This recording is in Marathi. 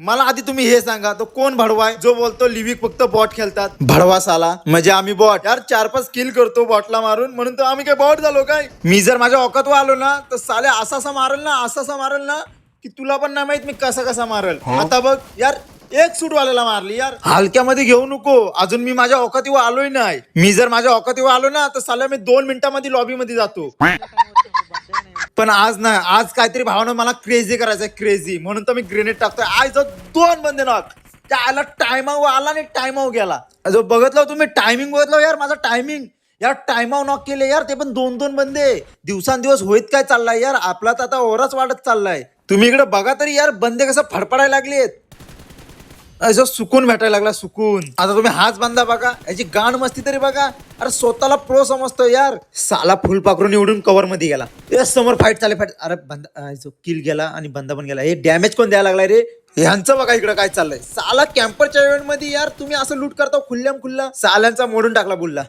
मला आधी तुम्ही हे सांगा, तो कोण भडवाय जो बोलतो लिविक फक्त बॉट खेळतात? भडवा साला म्हणजे आम्ही बॉट यार 4-5 किल करतो बॉटला मारून, म्हणून तर आम्ही काय बॉट झालो काय? मी जर माझ्या औकात आलो ना तर साले असा मारल ना, असा मारल ना की तुला पण नाही माहित मी कसा मारल. आता बघ यार, एक सूट वाल्याला मारली यार. हलक्यामध्ये घेऊ नको, अजून मी माझ्या औकातीवर आलोय नाही. मी जर माझ्या औकातीवर आलो ना तर साला मी 2 मिनिटांमध्ये लॉबी मध्ये जातो. पण आज नाही, आज काहीतरी भावना मला क्रेझी करायचंय, क्रेझी, म्हणून तर मी ग्रेनेड टाकतोय. आज 2 बंदे नॉक त्याला टायमावर आला आणि टायमावर गेला. जो बघितलं तुम्ही टायमिंग बघितलं यार, माझा टायमिंग यार, टायमावर नॉक केले यार, ते पण 2 बंदे. दिवसांदिवस होईत काय चाललाय यार, आपला तर आता ओरच वाढत चाललाय. तुम्ही इकडे बघा तरी यार, बंदे कसं फडफडायला लागलेत, असं सुकून भेटायला लागला, सुकून. आता तुम्ही हाच बंदा बघा, याची गाण मस्ती तरी बघा. अरे स्वतःला प्रो समजतो यार, साला फुल पाकरून निवडून कव्हर मध्ये गेला. समोर फाईट चालू, फाईट. अरे बंदा जो किल गेला आणि बंदा पण गेला. हे डॅमेज कोण द्यायला लागलाय रे? ह्यांचं बघा इकडे काय चाललंय. साला कॅम्परच्या इव्हेंट मध्ये यार तुम्ही असं लूट करता खुल्ल्याम खुल्ला. साल्यांचा मोडून टाकला बुल्ला.